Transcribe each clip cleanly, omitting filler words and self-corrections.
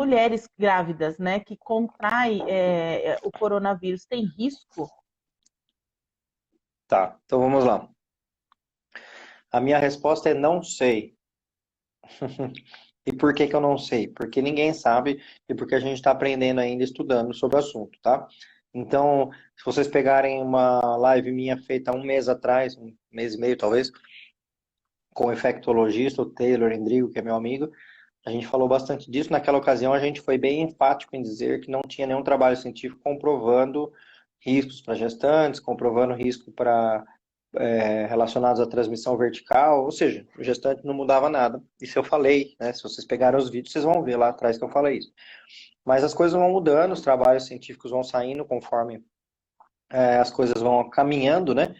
mulheres grávidas, né, que contraem o coronavírus, tem risco? Tá, então vamos lá. A minha resposta é não sei. E por que que eu não sei? Porque ninguém sabe e porque a gente está aprendendo ainda, estudando sobre o assunto, tá? Então, se vocês pegarem uma live minha feita há um mês atrás, um mês e meio talvez, com o infectologista, o Taylor Endrigo, que é meu amigo, a gente falou bastante disso. Naquela ocasião, a gente foi bem enfático em dizer que não tinha nenhum trabalho científico comprovando riscos para gestantes, comprovando risco para relacionados à transmissão vertical, ou seja, o gestante não mudava nada. Isso eu falei, né? Se vocês pegarem os vídeos, vocês vão ver lá atrás que eu falei isso. Mas as coisas vão mudando, os trabalhos científicos vão saindo conforme as coisas vão caminhando, né?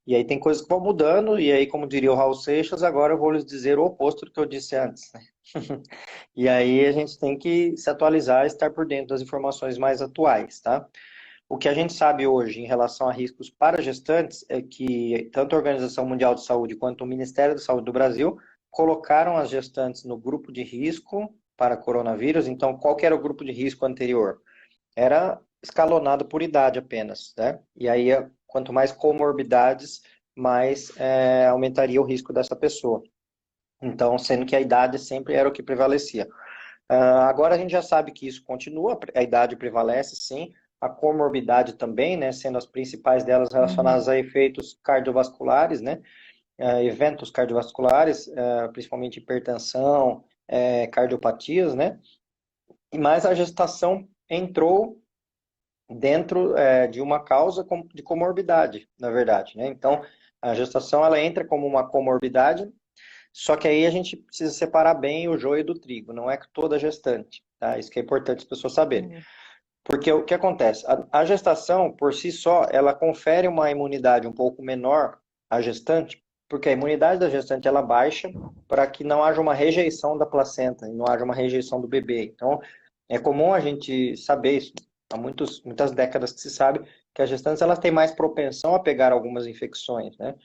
E aí tem coisas que vão mudando, e aí, como diria o Raul Seixas, agora eu vou lhes dizer o oposto do que eu disse antes, né? E aí a gente tem que se atualizar e estar por dentro das informações mais atuais, tá? O que a gente sabe hoje em relação a riscos para gestantes é que tanto a Organização Mundial de Saúde quanto o Ministério da Saúde do Brasil colocaram as gestantes no grupo de risco para coronavírus. Então, qual que era o grupo de risco anterior? Era escalonado por idade apenas, né? E aí, quanto mais comorbidades, mais aumentaria o risco dessa pessoa. Então, sendo que a idade sempre era o que prevalecia. Agora a gente já sabe que isso continua, a idade prevalece, sim, a comorbidade também, né, sendo as principais delas relacionadas a efeitos cardiovasculares, né, eventos cardiovasculares, principalmente hipertensão, cardiopatias, né, e mais a gestação entrou dentro de uma causa de comorbidade, na verdade, né, então a gestação ela entra como uma comorbidade. Só que aí a gente precisa separar bem o joio do trigo, não é que toda gestante, tá? Isso que é importante as pessoas saberem. Porque o que acontece? A gestação, por si só, ela confere uma imunidade um pouco menor à gestante, porque a imunidade da gestante ela baixa para que não haja uma rejeição da placenta e não haja uma rejeição do bebê. Então, é comum a gente saber isso, há muitas décadas que se sabe que as gestantes elas têm mais propensão a pegar algumas infecções, né?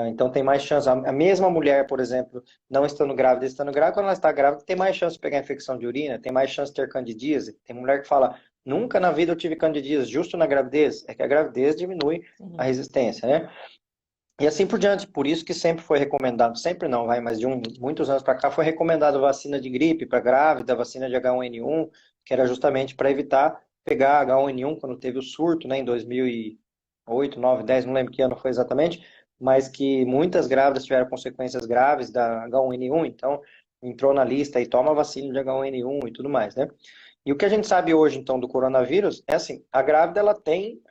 Então tem mais chance. A mesma mulher, por exemplo, não estando grávida, estando grávida, quando ela está grávida, tem mais chance de pegar infecção de urina, tem mais chance de ter candidíase. Tem mulher que fala, nunca na vida eu tive candidíase, justo na gravidez. É que a gravidez diminui a resistência, né? E assim por diante. Por isso que sempre foi recomendado, sempre não, vai, mas de muitos anos para cá foi recomendado vacina de gripe para grávida, vacina de H1N1, que era justamente para evitar pegar H1N1 quando teve o surto, né, em 2008, 9, 10, não lembro que ano foi exatamente, mas que muitas grávidas tiveram consequências graves da H1N1, então entrou na lista e toma vacina de H1N1 e tudo mais, né? E o que a gente sabe hoje, então, do coronavírus é assim, a grávida, ela tem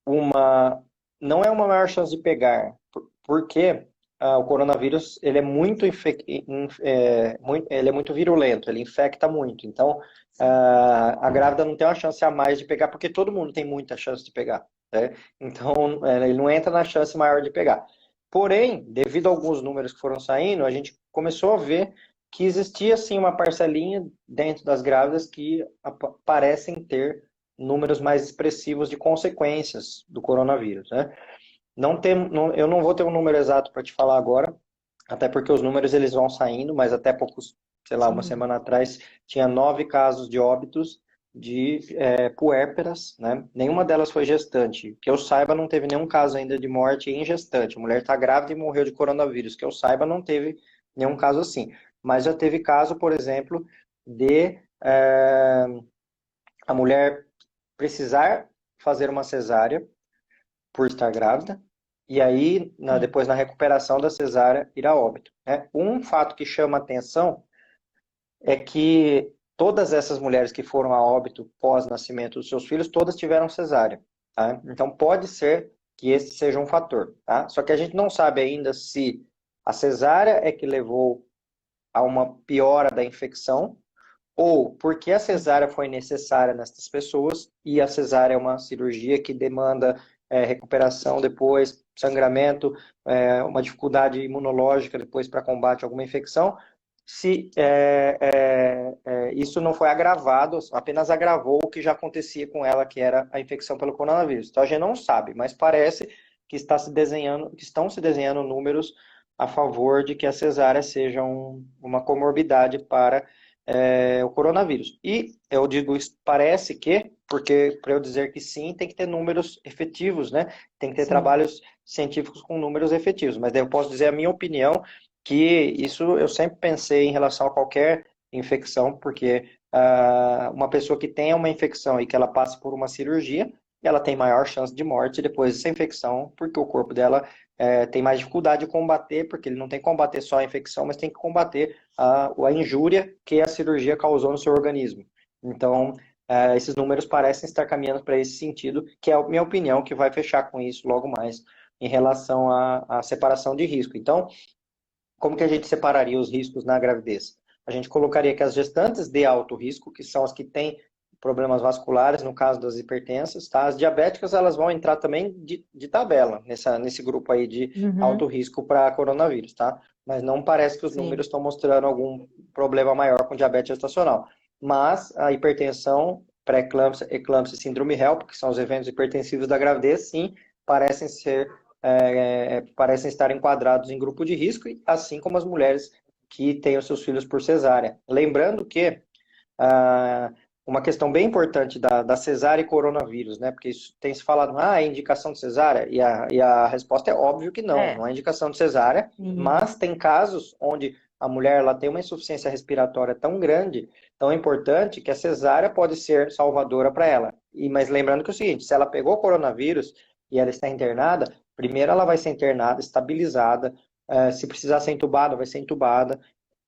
uma... não é uma maior chance de pegar, porque o coronavírus, ele é ele é muito virulento, ele infecta muito, então a grávida não tem uma chance a mais de pegar, porque todo mundo tem muita chance de pegar, né? Então, ele não entra na chance maior de pegar. Porém, devido a alguns números que foram saindo, a gente começou a ver que existia, sim, uma parcelinha dentro das grávidas que parecem ter números mais expressivos de consequências do coronavírus, né? Eu não vou ter um número exato para te falar agora, até porque os números eles vão saindo, mas até poucos, sei lá, uma semana atrás, tinha 9 casos de óbitos de puérperas, né? Nenhuma delas foi gestante. Que eu saiba, não teve nenhum caso ainda de morte em gestante. A mulher está grávida e morreu de coronavírus. Que eu saiba, não teve nenhum caso assim. Mas já teve caso, por exemplo, de a mulher precisar fazer uma cesárea por estar grávida, e aí, depois na recuperação da cesárea, ir a óbito, né? Um fato que chama atenção é que todas essas mulheres que foram a óbito pós-nascimento dos seus filhos, todas tiveram cesárea, tá? Então pode ser que esse seja um fator, tá? Só que a gente não sabe ainda se a cesárea é que levou a uma piora da infecção, ou porque a cesárea foi necessária nessas pessoas, e a cesárea é uma cirurgia que demanda recuperação depois, sangramento, uma dificuldade imunológica depois para combate a alguma infecção, se isso não foi agravado, apenas agravou o que já acontecia com ela, que era a infecção pelo coronavírus. Então a gente não sabe, mas parece que estão se desenhando números a favor de que a cesárea seja uma comorbidade para o coronavírus. E eu digo isso, parece que, porque para eu dizer que sim, tem que ter números efetivos, né? Tem que ter Sim, trabalhos científicos com números efetivos. Mas daí eu posso dizer a minha opinião, que isso eu sempre pensei em relação a qualquer infecção, porque uma pessoa que tenha uma infecção e que ela passe por uma cirurgia, ela tem maior chance de morte depois dessa infecção, porque o corpo dela tem mais dificuldade de combater, porque ele não tem que combater só a infecção, mas tem que combater a injúria que a cirurgia causou no seu organismo. Então, esses números parecem estar caminhando para esse sentido, que é a minha opinião, que vai fechar com isso logo mais em relação à separação de risco. Então, como que a gente separaria os riscos na gravidez? A gente colocaria que as gestantes de alto risco, que são as que têm problemas vasculares, no caso das hipertensas, tá? As diabéticas, elas vão entrar também de tabela nesse grupo aí de alto uhum, risco para coronavírus, tá? Mas não parece que os sim, números estão mostrando algum problema maior com diabetes gestacional. Mas a hipertensão, pré-eclâmpsia, eclâmpsia e síndrome HELP, que são os eventos hipertensivos da gravidez, sim, parecem ser parecem estar enquadrados em grupo de risco, assim como as mulheres que têm os seus filhos por cesárea. Lembrando que ah, uma questão bem importante da cesárea e coronavírus, né? Porque isso tem se falado, é indicação de cesárea? E a resposta é óbvio que não, é, não é indicação de cesárea, sim, mas tem casos onde a mulher ela tem uma insuficiência respiratória tão grande, tão importante, que a cesárea pode ser salvadora para ela. Mas lembrando que é o seguinte, se ela pegou coronavírus e ela está internada, primeiro ela vai ser internada, estabilizada, se precisar ser entubada, vai ser entubada.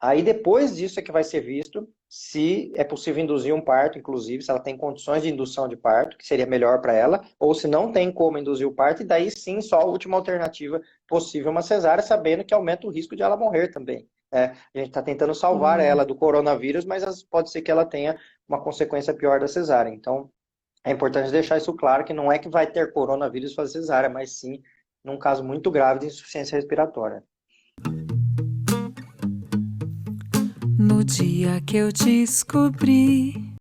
Aí depois disso é que vai ser visto se é possível induzir um parto, inclusive, se ela tem condições de indução de parto, que seria melhor para ela, ou se não tem como induzir o parto, e daí sim só a última alternativa possível uma cesárea, sabendo que aumenta o risco de ela morrer também. A gente está tentando salvar sim. ela do coronavírus, mas pode ser que ela tenha uma consequência pior da cesárea. Então, é importante deixar isso claro, que não é que vai ter coronavírus fazer cesárea, mas sim num caso muito grave de insuficiência respiratória. No dia que eu descobri